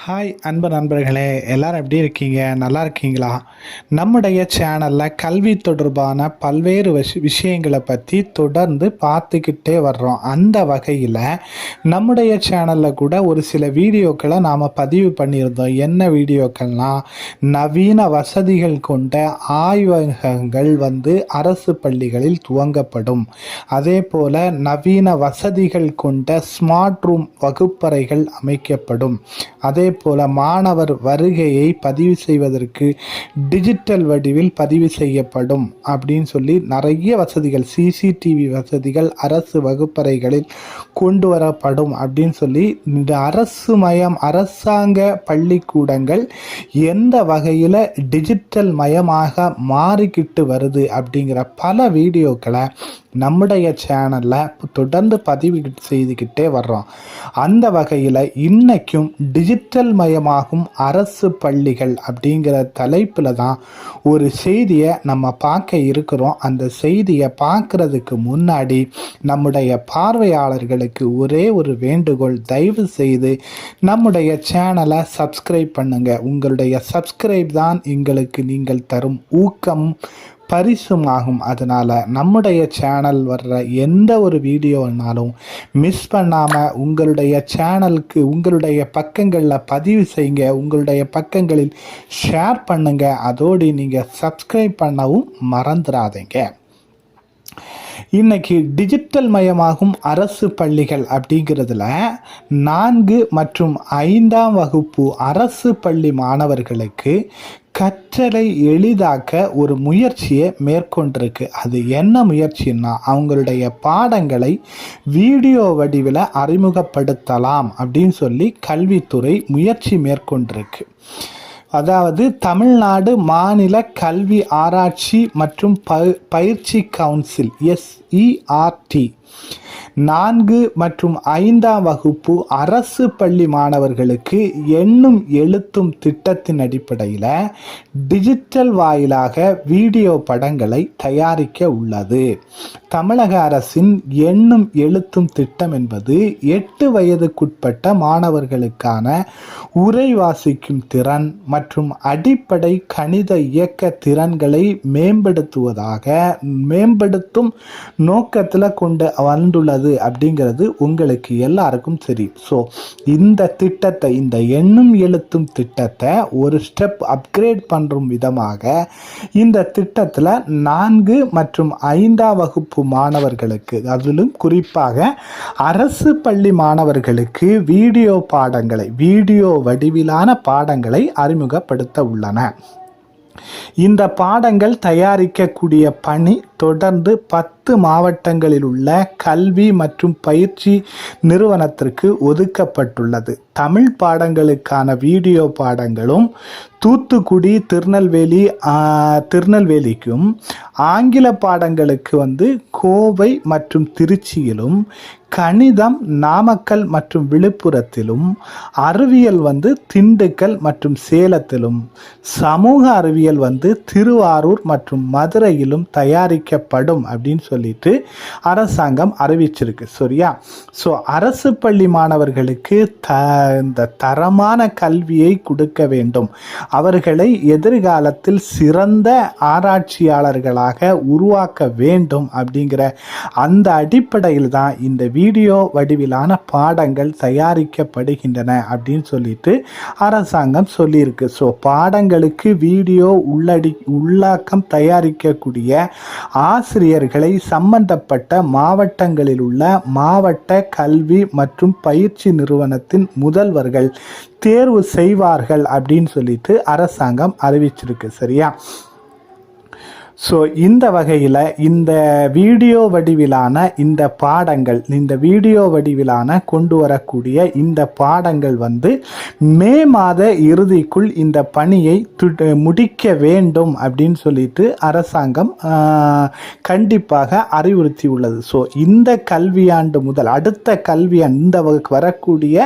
Hi அன்பு நண்பர்களே, எல்லாரும் எப்படி இருக்கீங்க? நல்லா இருக்கீங்களா? நம்முடைய சேனலில் கல்வி தொடர்பான பல்வேறு விஷயங்களை பற்றி தொடர்ந்து பார்த்துக்கிட்டே வர்றோம். அந்த வகையில் நம்முடைய சேனலில் கூட ஒரு சில வீடியோக்களை நாம் பதிவு பண்ணியிருந்தோம். என்ன வீடியோக்கள்னால், நவீன வசதிகள் கொண்ட ஆய்வகங்கள் அரசு பள்ளிகளில் துவங்கப்படும், அதே போல் நவீன வசதிகள் கொண்ட ஸ்மார்ட் ரூம் வகுப்பறைகள் அமைக்கப்படும், அதே போல மாணவர் வருகையை பதிவு செய்வதற்கு டிஜிட்டல் வடிவில் பதிவு செய்யப்படும் அப்படின்னு சொல்லி நிறைய வசதிகள், சிசிடிவி வசதிகள் அரசு வகுப்பறைகளில் கொண்டு வரப்படும் அப்படின்னு சொல்லி இந்த அரசாங்க பள்ளிக்கூடங்கள் எந்த வகையில் டிஜிட்டல் மயமாக மாறிக்கிட்டு வருது அப்படிங்கிற பல வீடியோக்களை நம்முடைய சேனலில் தொடர்ந்து பதிவு செய்துக்கிட்டே வர்றோம். அந்த வகையில் இன்னைக்கும் டிஜிட்டல் மயமாகும் அரசு பள்ளிகள் அப்படிங்கிற தலைப்பில் தான் ஒரு செய்தியை நம்ம பார்க்க இருக்கிறோம். அந்த செய்தியை பார்க்குறதுக்கு முன்னாடி நம்முடைய பார்வையாளர்களுக்கு ஒரே ஒரு வேண்டுகோள், தயவு செய்து நம்முடைய சேனலை சப்ஸ்கிரைப் பண்ணுங்கள். உங்களுடைய சப்ஸ்கிரைப் தான் எங்களுக்கு நீங்கள் தரும் ஊக்கம் பரிசுமாகும். அதனால் நம்முடைய சேனல் வர்ற எந்த ஒரு வீடியோனாலும் மிஸ் பண்ணாமல் உங்களுடைய சேனலுக்கு உங்களுடைய பக்கங்களில் பதிவு செய்யுங்க, உங்களுடைய பக்கங்களில் ஷேர் பண்ணுங்கள். அதோடு நீங்கள் சப்ஸ்கிரைப் பண்ணவும் மறந்துடாதீங்க. இன்னைக்கு டிஜிட்டல் மயமாகும் அரசு பள்ளிகள் அப்படிங்கிறதுல 4 மற்றும் 5ஆம் வகுப்பு அரசு பள்ளி மாணவர்களுக்கு கற்றலை எளிதாக்க ஒரு முயற்சியை மேற்கொண்டிருக்கு. அது என்ன முயற்சின்னா, அவங்களுடைய பாடங்களை வீடியோ வடிவில் அறிமுகப்படுத்தலாம் அப்படின்னு சொல்லி கல்வித்துறை முயற்சி மேற்கொண்டிருக்கு. அதாவது தமிழ்நாடு மாநில கல்வி ஆராய்ச்சி மற்றும் பயிற்சி கவுன்சில் SERT 4 மற்றும் 5ஆம் வகுப்பு அரசு பள்ளி மாணவர்களுக்கு எண்ணும் எழுத்தும் திட்டத்தின் அடிப்படையில் டிஜிட்டல் வாயிலாக வீடியோ படங்களை தயாரிக்க உள்ளது. தமிழக அரசின் எண்ணும் எழுத்தும் திட்டம் என்பது 8 வயதுக்குட்பட்ட மாணவர்களுக்கான உரை வாசிக்கும் திறன் மற்றும் அடிப்படை கணித இயக்க திறன்களை மேம்படுத்தும் நோக்கத்தில் கொண்டு வந்துள்ளது அப்படிங்கிறது உங்களுக்கு எல்லாருக்கும் சரி. ஸோ இந்த திட்டத்தை, இந்த எண்ணும் எழுத்தும் திட்டத்தை ஒரு ஸ்டெப் அப்கிரேட் பண்ணும் விதமாக இந்த திட்டத்தில் 4 மற்றும் 5ஆம் வகுப்பு மாணவர்களுக்கு, அதிலும் குறிப்பாக அரசு பள்ளி மாணவர்களுக்கு வீடியோ வடிவிலான பாடங்களை அறிமுகப்படுத்த உள்ளன. இந்த பாடங்கள் தயாரிக்கக்கூடிய பணி தொடர்ந்து 10 மாவட்டங்களில் உள்ள கல்வி மற்றும் பயிற்சி நிறுவனத்திற்கு ஒதுக்கப்பட்டுள்ளது. தமிழ் பாடங்களுக்கான வீடியோ பாடங்களும் தூத்துக்குடி, திருநெல்வேலிக்கும், ஆங்கில பாடங்களுக்கு கோவை மற்றும் திருச்சியிலும், கணிதம் நாமக்கல் மற்றும் விழுப்புரத்திலும், அறிவியல் திண்டுக்கல் மற்றும் சேலத்திலும், சமூக அறிவியல் திருவாரூர் மற்றும் மதுரையிலும் தயாரிக்கப்படும் அப்படின்னு சொல்லிட்டு அரசாங்கம் அறிவிச்சிருக்கு. சரியா? ஸோ அரசு பள்ளி மாணவர்களுக்கு இந்த தரமான கல்வியை கொடுக்க வேண்டும், அவர்களை எதிர்காலத்தில் சிறந்த ஆராய்ச்சியாளர்களாக உருவாக்க வேண்டும் அப்படிங்கிற அந்த அடிப்படையில் தான் இந்த வீடியோ வடிவிலான பாடங்கள் தயாரிக்கப்படுகின்றன அப்படின்னு சொல்லிட்டு அரசாங்கம் சொல்லியிருக்கு. ஸோ பாடங்களுக்கு வீடியோ உள்ளாக்கம் தயாரிக்கக்கூடிய ஆசிரியர்களை சம்பந்தப்பட்ட மாவட்டங்களில் உள்ள மாவட்ட கல்வி மற்றும் பயிற்சி நிறுவனத்தின் முதல்வர்கள் தேர்வு செய்வார்கள் அப்படின்னு சொல்லிட்டு அரசாங்கம் அறிவிச்சிருக்கு. சரியா? ஸோ இந்த வகையில் இந்த வீடியோ வடிவிலான கொண்டு வரக்கூடிய இந்த பாடங்கள் மே மாத இறுதிக்குள் இந்த பணியை முடிக்க வேண்டும் அப்படின்னு சொல்லிட்டு அரசாங்கம் கண்டிப்பாக அறிவுறுத்தி உள்ளது. ஸோ இந்த கல்வியாண்டு முதல் அடுத்த கல்வியாண்டு, இந்த வரக்கூடிய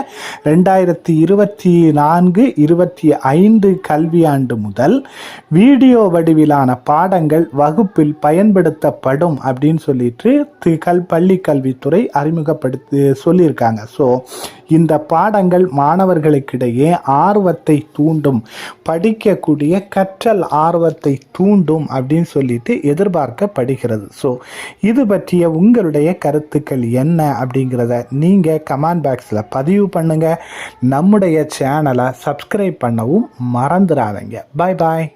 2024-25 கல்வியாண்டு முதல் வீடியோ வடிவிலான பாடங்கள் பாடங்கள் வகுப்பில் பயன்படுத்தப்படும் அப்படின்னு சொல்லிட்டு பள்ளி கல்வித்துறை அறிமுகப்படுத்தி சொல்லியிருக்காங்க. ஸோ இந்த பாடங்கள் மாணவர்களுக்கிடையே ஆர்வத்தை தூண்டும், படிக்கக்கூடிய கற்றல் ஆர்வத்தை தூண்டும் அப்படின்னு சொல்லிட்டு எதிர்பார்க்கப்படுகிறது. ஸோ இது பற்றிய உங்களுடைய கருத்துக்கள் என்ன அப்படிங்கிறத நீங்கள் கமெண்ட் பாக்ஸில் பதிவு பண்ணுங்கள். நம்முடைய சேனலை சப்ஸ்கிரைப் பண்ணவும் மறந்துடாதீங்க. பாய் பாய்.